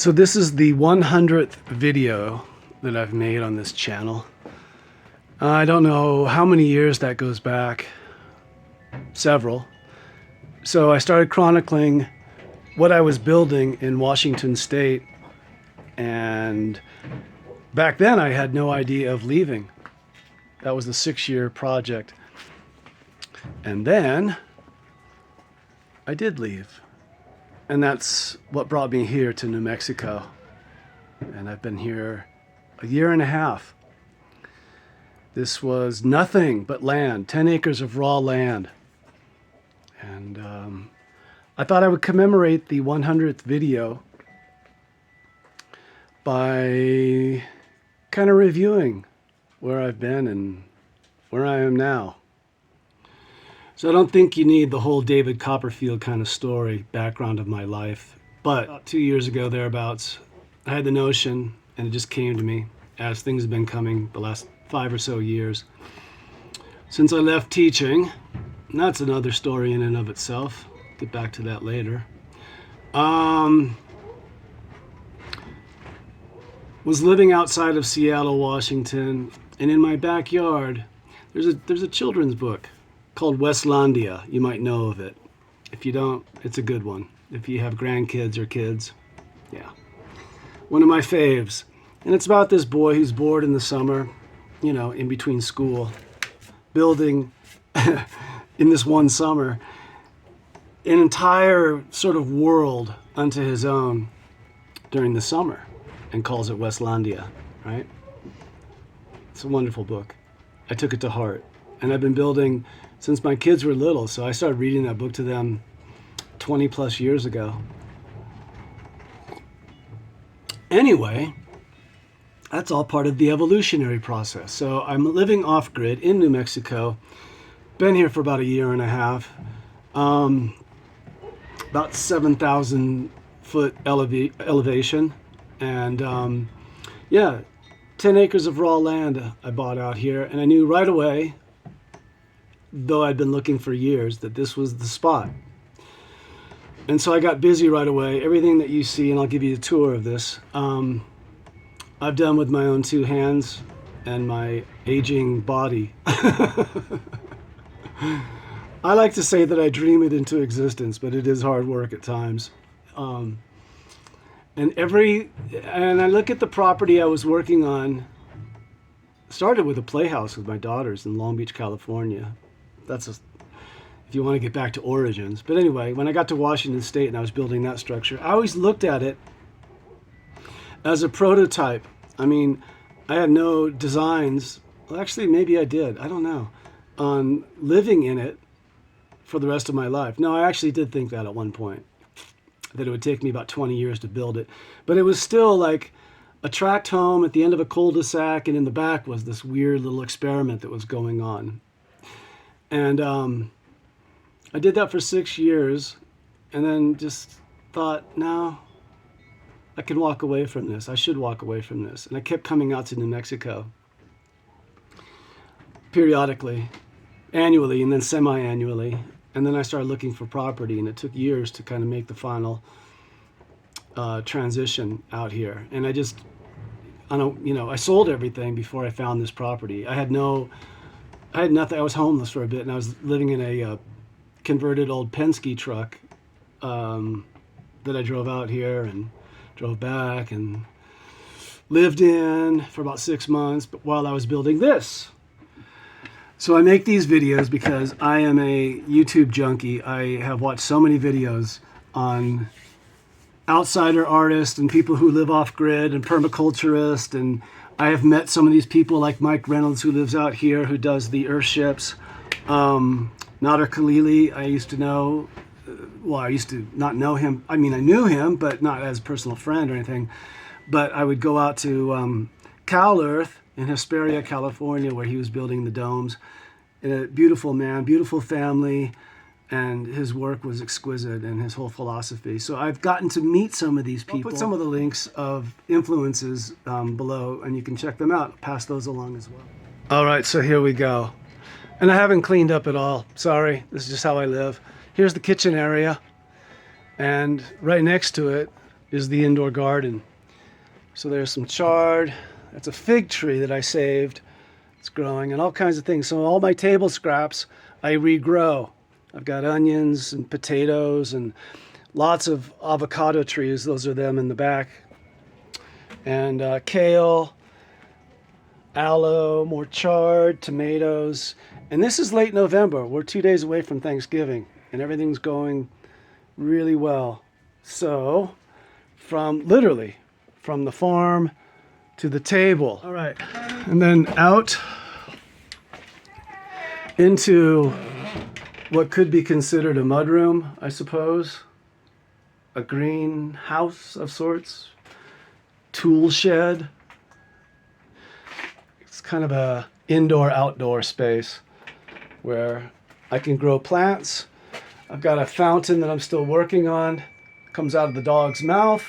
So this is the 100th video that I've made on this channel. I don't know how many years that goes back. Several. So I started chronicling what I was building in Washington State, and back then I had no idea of leaving. That was a 6-year project. And then I did leave. And that's what brought me here to New Mexico. And I've been here a year and a half. This was nothing but land, 10 acres of raw land. And I thought I would commemorate the 100th video by kind of reviewing where I've been and where I am now. So I don't think you need the whole David Copperfield kind of story, background of my life. But 2 years ago, thereabouts, I had the notion, and it just came to me as things have been coming the last 5 or so years. Since I left teaching, and that's another story in and of itself. Get back to that later. Was living outside of Seattle, Washington, and in my backyard, there's a children's book called Westlandia. You might know of it. If you don't, it's a good one. If you have grandkids or kids, yeah. One of my faves. And it's about this boy who's bored in the summer, you know, in between school, building in this one summer an entire sort of world unto his own during the summer, and calls it Westlandia, right? It's a wonderful book. I took it to heart. And I've been building since my kids were little, so I started reading that book to them 20 plus years ago. Anyway, that's all part of the evolutionary process. So I'm living off-grid in New Mexico. Been here for about a year and a half. About 7,000 foot elevation. And yeah, 10 acres of raw land I bought out here. And I knew right away, though I'd been looking for years, that this was the spot. And so I got busy right away. Everything that you see, and I'll give you a tour of this, I've done with my own 2 hands and my aging body. I like to say that I dream it into existence, but it is hard work at times. And I look at the property I was working on. Started with a playhouse with my daughters in Long Beach, California. That's if you want to get back to origins. But anyway, when I got to Washington State and I was building that structure, I always looked at it as a prototype. I mean, I had no designs. Well, actually, maybe I did. I don't know. On living in it for the rest of my life. No, I actually did think that at one point, that it would take me about 20 years to build it. But it was still like a tract home at the end of a cul-de-sac, and in the back was this weird little experiment that was going on. And I did that for 6 years, and then just thought, no, I can walk away from this. I should walk away from this. And I kept coming out to New Mexico periodically, annually, and then semi-annually. And then I started looking for property, and it took years to kind of make the final transition out here. And I sold everything before I found this property. I had nothing. I was homeless for a bit, and I was living in a converted old Penske truck that I drove out here and drove back and lived in for about 6 months, but while I was building this. So I make these videos because I am a YouTube junkie. I have watched so many videos on outsider artists and people who live off-grid and permaculturists, and I have met some of these people like Mike Reynolds, who lives out here, who does the earthships. Nader Khalili, I used to know. Well, I used to not know him. I mean, I knew him, but not as a personal friend or anything. But I would go out to Cal Earth in Hesperia, California, where he was building the domes. A beautiful man, beautiful family, and his work was exquisite, and his whole philosophy. So I've gotten to meet some of these people. I'll put some of the links of influences below, and you can check them out. I'll pass those along as well. All right, so here we go. And I haven't cleaned up at all. Sorry, this is just how I live. Here's the kitchen area, and right next to it is the indoor garden. So there's some chard. That's a fig tree that I saved. It's growing, and all kinds of things. So all my table scraps I regrow. I've got onions and potatoes and lots of avocado trees. Those are them in the back. And kale, aloe, more chard, tomatoes. And this is late November. We're 2 days away from Thanksgiving, and everything's going really well. So literally from the farm to the table. All right. And then out into what could be considered a mudroom, I suppose. A greenhouse of sorts. Tool shed. It's kind of a indoor-outdoor space where I can grow plants. I've got a fountain that I'm still working on. Comes out of the dog's mouth.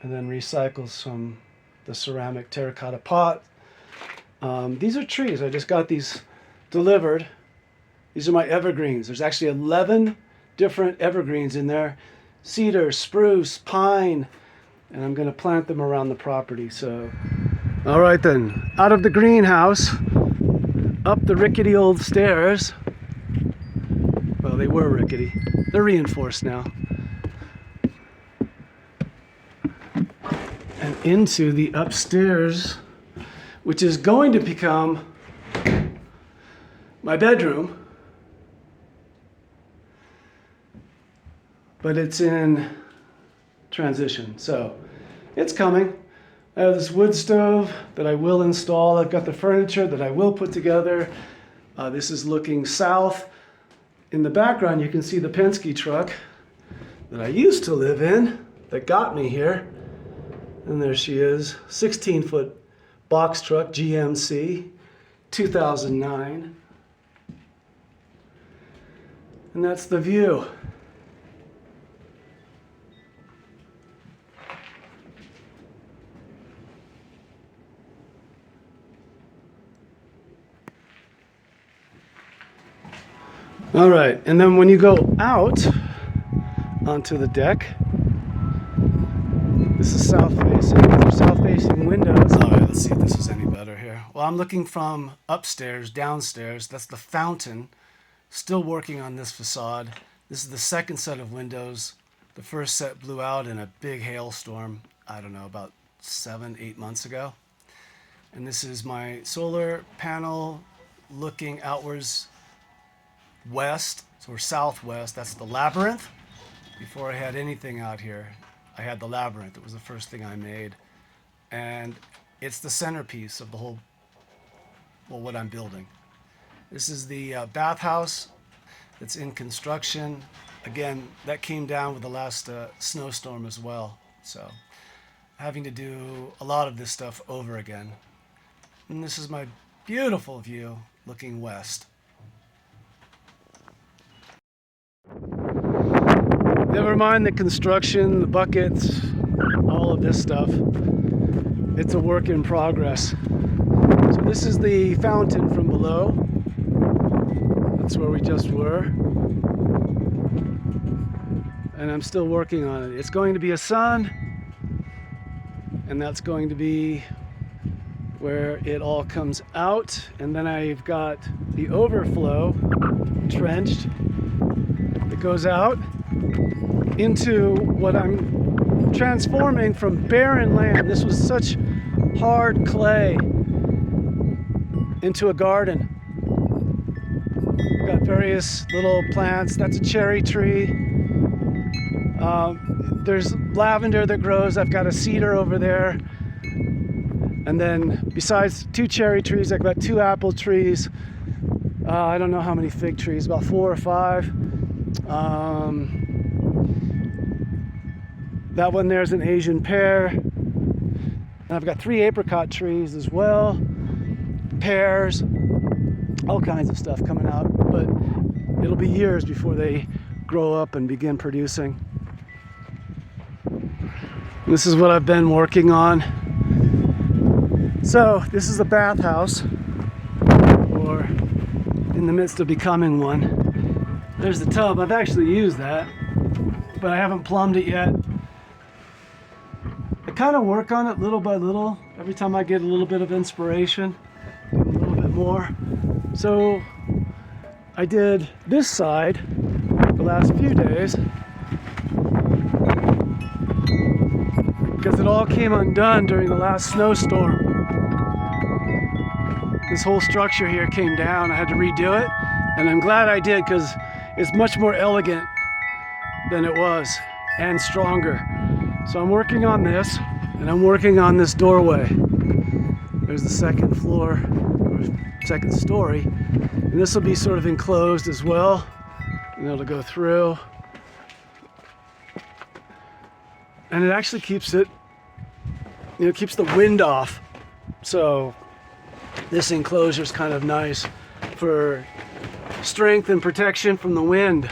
And then recycles from the ceramic terracotta pot. These are trees. I just got these delivered. These are my evergreens. There's actually 11 different evergreens in there. Cedar, spruce, pine, and I'm going to plant them around the property. So, all right then, out of the greenhouse, up the rickety old stairs. Well, they were rickety. They're reinforced now. And into the upstairs, which is going to become my bedroom. But it's in transition, so it's coming. I have this wood stove that I will install. I've got the furniture that I will put together. This is looking south. In the background, you can see the Penske truck that I used to live in that got me here. And there she is, 16-foot box truck, GMC, 2009. And that's the view. All right, and then when you go out onto the deck, this is south-facing. These are south-facing windows. All right, let's see if this is any better here. Well, I'm looking from upstairs, downstairs. That's the fountain. Still working on this facade. This is the second set of windows. The first set blew out in a big hailstorm, I don't know, about 7-8 months ago. And this is my solar panel looking outwards west, so we're southwest. That's the labyrinth. Before I had anything out here, I had the labyrinth. It was the first thing I made. And it's the centerpiece of the whole, well, what I'm building. This is the bathhouse that's in construction. Again, that came down with the last snowstorm as well. So having to do a lot of this stuff over again. And this is my beautiful view looking west. Never mind the construction, the buckets, all of this stuff. It's a work in progress. So this is the fountain from below. That's where we just were. And I'm still working on it. It's going to be a sun, and that's going to be where it all comes out. And then I've got the overflow trenched that goes out into what I'm transforming from barren land. This was such hard clay into a garden. Got various little plants. That's a cherry tree. There's lavender that grows. I've got a cedar over there. And then besides 2 cherry trees, I've got 2 apple trees. I don't know how many fig trees, about 4 or 5. That one there's an Asian pear. And I've got 3 apricot trees as well. Pears, all kinds of stuff coming out. But it'll be years before they grow up and begin producing. This is what I've been working on. So this is a bathhouse, or in the midst of becoming one. There's the tub. I've actually used that. but I haven't plumbed it yet. I kind of work on it little by little. Every time I get a little bit of inspiration, do a little bit more. So I did this side the last few days because it all came undone during the last snowstorm. This whole structure here came down. I had to redo it, and I'm glad I did because it's much more elegant than it was and stronger. So I'm working on this, and I'm working on this doorway. There's the second floor, or second story, and this will be sort of enclosed as well, and it'll go through. And it actually keeps it, keeps the wind off. So this enclosure is kind of nice for strength and protection from the wind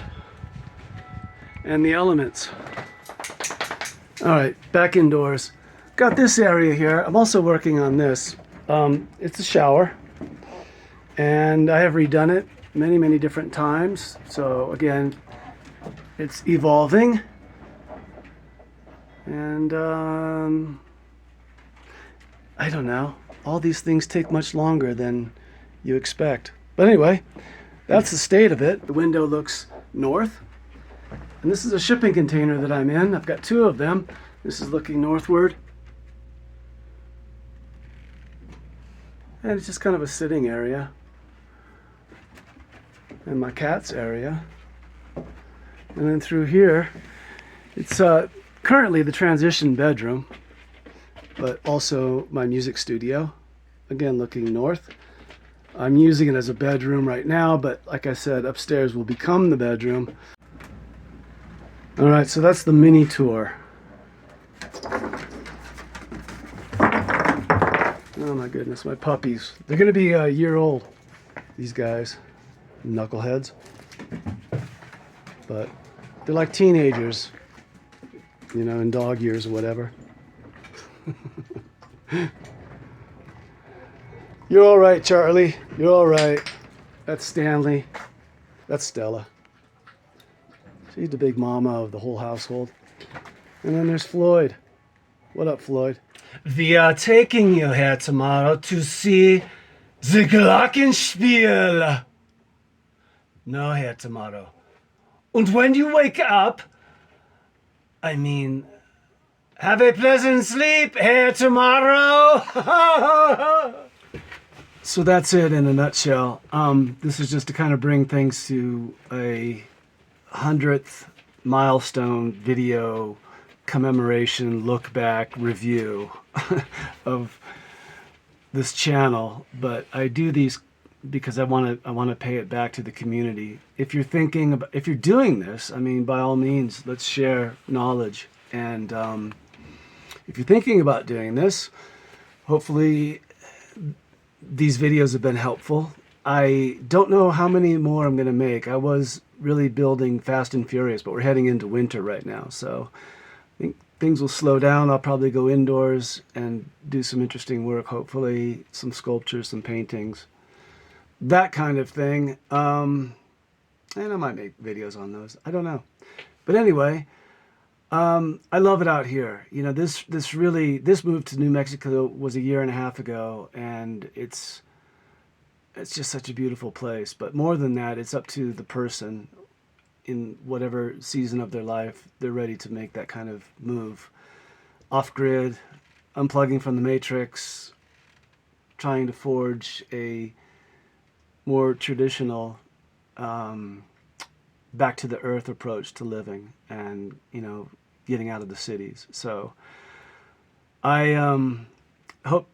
and the elements. All right, back indoors. Got this area here. I'm also working on this. It's a shower, and I have redone it many, many different times. So again, it's evolving. And I don't know. All these things take much longer than you expect. But anyway, that's the state of it. The window looks north. And this is a shipping container that I'm in. I've got two of them. This is looking northward. And it's just kind of a sitting area. And my cat's area. And then through here, it's currently the transition bedroom, but also my music studio. Again, looking north. I'm using it as a bedroom right now, but like I said, upstairs will become the bedroom. All right, so that's the mini tour. Oh my goodness, my puppies. They're gonna be a year old, these guys, knuckleheads. But they're like teenagers, in dog years or whatever. You're all right, Charlie. You're all right. That's Stanley. That's Stella. She's the big mama of the whole household. And then there's Floyd. What up, Floyd? We are taking you here tomorrow to see the Glockenspiel. No, here tomorrow. And when you wake up, have a pleasant sleep here tomorrow. So that's it in a nutshell. This is just to kind of bring things to a 100th milestone video commemoration, look back, review of this channel. But I do these because I want to pay it back to the community. If you're doing this, by all means, let's share knowledge. And if you're thinking about doing this, hopefully these videos have been helpful. I don't know how many more I'm going to make. I was really building fast and furious, but we're heading into winter right now, so I think things will slow down. I'll probably go indoors and do some interesting work, hopefully some sculptures, some paintings, that kind of thing. And I might make videos on those. I don't know. But anyway, I love it out here. This move to New Mexico was a year and a half ago, and it's just such a beautiful place. But more than that, it's up to the person in whatever season of their life they're ready to make that kind of move. Off-grid, unplugging from the matrix, trying to forge a more traditional back to the earth approach to living, and getting out of the cities. So I hope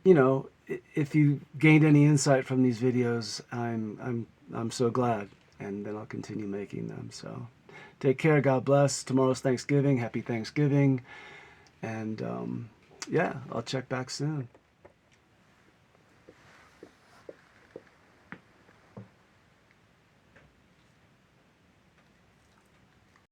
if you gained any insight from these videos, I'm so glad, and then I'll continue making them. So take care, God bless. Tomorrow's Thanksgiving. Happy Thanksgiving. And yeah, I'll check back soon.